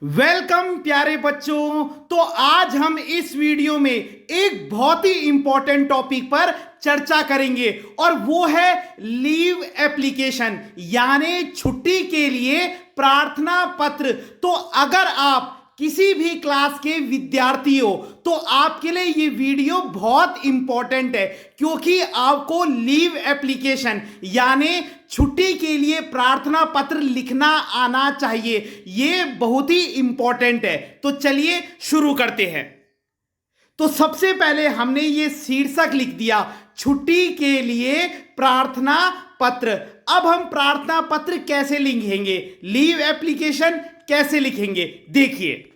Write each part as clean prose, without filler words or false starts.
Welcome प्यारे बच्चों। तो आज हम इस वीडियो में एक बहुत ही इंपॉर्टेंट टॉपिक पर चर्चा करेंगे और वो है लीव एप्लीकेशन यानी छुट्टी के लिए प्रार्थना पत्र। तो अगर आप किसी भी क्लास के विद्यार्थी हो तो आपके लिए ये वीडियो बहुत इंपॉर्टेंट है, क्योंकि आपको लीव एप्लीकेशन यानी छुट्टी के लिए प्रार्थना पत्र लिखना आना चाहिए। ये बहुत ही इंपॉर्टेंट है। तो चलिए शुरू करते हैं। तो सबसे पहले हमने ये शीर्षक लिख दिया, छुट्टी के लिए प्रार्थना पत्र। अब हम प्रार्थना पत्र कैसे लिखेंगे, लीव एप्लीकेशन कैसे लिखेंगे, देखिए।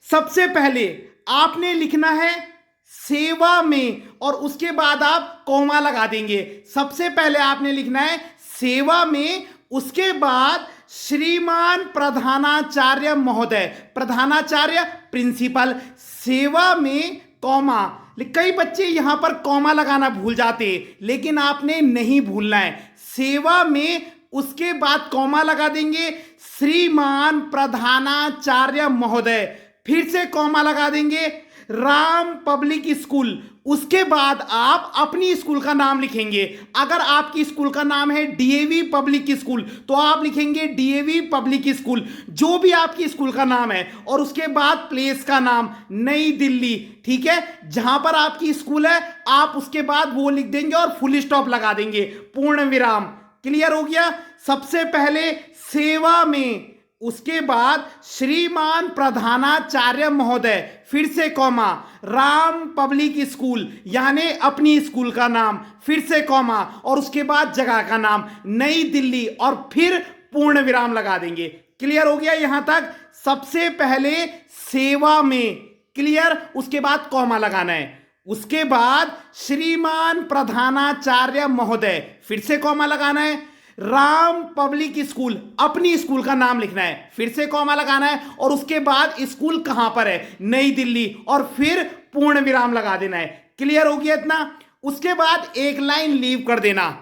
सबसे पहले आपने लिखना है सेवा में और उसके बाद आप कॉमा लगा देंगे। सबसे पहले आपने लिखना है सेवा में, उसके बाद श्रीमान प्रधानाचार्य महोदय, प्रधानाचार्य प्रिंसिपल, सेवा में कॉमा। कई बच्चे यहां पर कॉमा लगाना भूल जाते हैं, लेकिन आपने नहीं भूलना है। सेवा में उसके बाद कॉमा लगा देंगे, श्रीमान प्रधानाचार्य महोदय, फिर से कॉमा लगा देंगे, राम पब्लिक स्कूल। उसके बाद आप अपनी स्कूल का नाम लिखेंगे। अगर आपकी स्कूल का नाम है डीएवी पब्लिक स्कूल तो आप लिखेंगे डीएवी पब्लिक स्कूल, जो भी आपकी स्कूल का नाम है। और उसके बाद प्लेस का नाम नई दिल्ली, ठीक है, जहां पर आपकी स्कूल है आप उसके बाद वो लिख देंगे और फुल स्टॉप लगा देंगे, पूर्ण विराम। क्लियर हो गया। सबसे पहले सेवा में, उसके बाद श्रीमान प्रधानाचार्य महोदय, फिर से कॉमा, राम पब्लिक स्कूल यानी अपनी स्कूल का नाम, फिर से कॉमा, और उसके बाद जगह का नाम नई दिल्ली, और फिर पूर्ण विराम लगा देंगे। क्लियर हो गया यहां तक। सबसे पहले सेवा में, क्लियर, उसके बाद कॉमा लगाना है। उसके बाद श्रीमान प्रधानाचार्य महोदय, फिर से कॉमा लगाना है, राम पब्लिक स्कूल, अपनी स्कूल का नाम लिखना है, फिर से कॉमा लगाना है, और उसके बाद स्कूल कहां पर है, नई दिल्ली, और फिर पूर्ण विराम लगा देना है। क्लियर हो गया इतना। उसके बाद एक लाइन लीव कर देना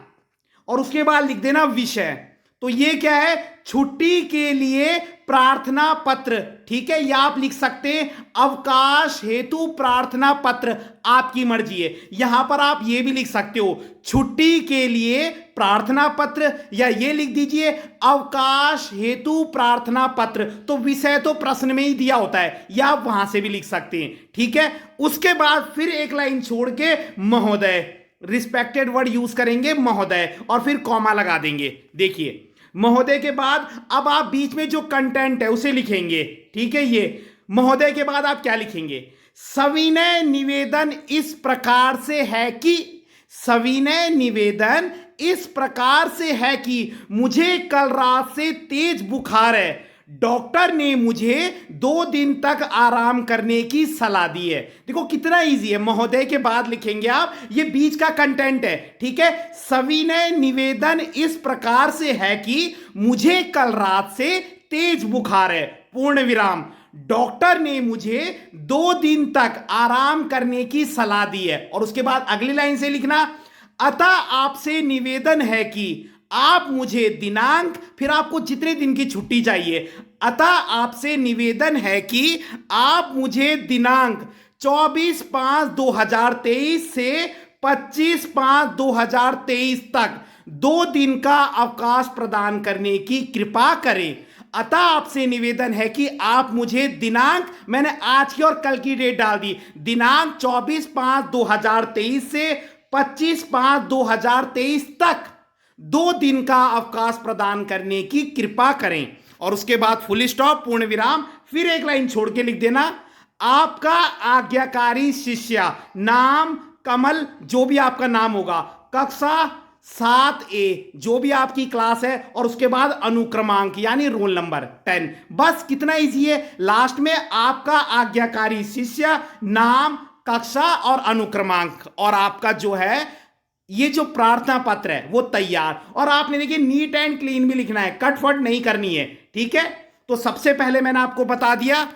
और उसके बाद लिख देना विषय। तो ये क्या है, छुट्टी के लिए प्रार्थना पत्र, ठीक है। या आप लिख सकते हैं अवकाश हेतु प्रार्थना पत्र, आपकी मर्जी है। यहां पर आप ये भी लिख सकते हो छुट्टी के लिए प्रार्थना पत्र, या ये लिख दीजिए अवकाश हेतु प्रार्थना पत्र। तो विषय तो प्रश्न में ही दिया होता है, या आप वहां से भी लिख सकते हैं, ठीक है। उसके बाद फिर एक लाइन छोड़ के महोदय, रिस्पेक्टेड वर्ड यूज करेंगे महोदय, और फिर कॉमा लगा देंगे। देखिए महोदय के बाद अब आप बीच में जो कंटेंट है उसे लिखेंगे, ठीक है। ये महोदय के बाद आप क्या लिखेंगे, सविनय निवेदन इस प्रकार से है कि, सविनय निवेदन इस प्रकार से है कि मुझे कल रात से तेज बुखार है, डॉक्टर ने मुझे 2 दिन तक आराम करने की सलाह दी है। देखो कितना इजी है। महोदय के बाद लिखेंगे आप, ये बीच का कंटेंट है, ठीक है। सविनय निवेदन इस प्रकार से है कि मुझे कल रात से तेज बुखार है, पूर्ण विराम, डॉक्टर ने मुझे 2 दिन तक आराम करने की सलाह दी है। और उसके बाद अगली लाइन से लिखना, अतः आपसे निवेदन है कि आप मुझे दिनांक, फिर आपको जितने दिन की छुट्टी चाहिए, अतः आपसे निवेदन है कि आप मुझे दिनांक 24/5/2023 से 25/5/2023 तक 2 दिन का अवकाश प्रदान करने की कृपा करें। अतः आपसे निवेदन है कि आप मुझे दिनांक, मैंने आज की और कल की डेट डाल दी, दिनांक 24/5/2023 से 25/5/2023 तक 2 दिन का अवकाश प्रदान करने की कृपा करें। और उसके बाद फुल स्टॉप, पूर्ण विराम, फिर एक लाइन छोड़ के लिख देना, आपका आज्ञाकारी शिष्य, नाम कमल, जो भी आपका नाम होगा, कक्षा 7A, जो भी आपकी क्लास है, और उसके बाद अनुक्रमांक यानी रोल नंबर 10। बस कितना इजी है। लास्ट में आपका आज्ञाकारी शिष्य, नाम, कक्षा और अनुक्रमांक, और आपका जो है ये जो प्रार्थना पत्र है वो तैयार। और आपने देखिए नीट एंड क्लीन भी लिखना है, कटफट नहीं करनी है, ठीक है। तो सबसे पहले मैंने आपको बता दिया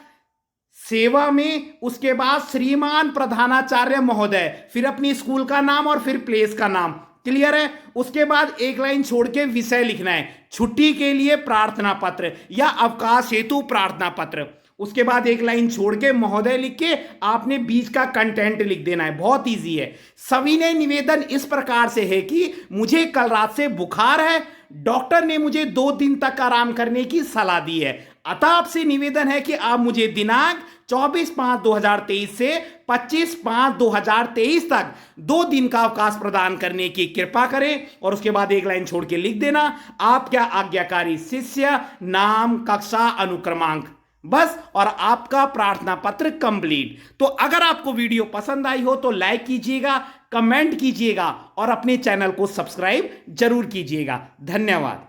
सेवा में, उसके बाद श्रीमान प्रधानाचार्य महोदय, फिर अपनी स्कूल का नाम और फिर प्लेस का नाम, क्लियर है। उसके बाद एक लाइन छोड़ के विषय लिखना है, छुट्टी के लिए प्रार्थना पत्र या अवकाश हेतु प्रार्थना पत्र। उसके बाद एक लाइन छोड़ के महोदय लिख के आपने बीच का कंटेंट लिख देना है, बहुत इजी है। सविनय निवेदन इस प्रकार से है कि मुझे कल रात से बुखार है, डॉक्टर ने मुझे 2 दिन तक आराम करने की सलाह दी है, अतः आपसे निवेदन है कि आप मुझे दिनांक 24/5/2023 से 25/5/2023 तक 2 दिन का अवकाश प्रदान करने की कृपा करें। और उसके बाद एक लाइन छोड़ के लिख देना आप क्या आज्ञाकारी शिष्य, नाम, कक्षा, अनुक्रमांक, बस, और आपका प्रार्थना पत्र कंप्लीट। तो अगर आपको वीडियो पसंद आई हो तो लाइक कीजिएगा, कमेंट कीजिएगा और अपने चैनल को सब्सक्राइब जरूर कीजिएगा। धन्यवाद।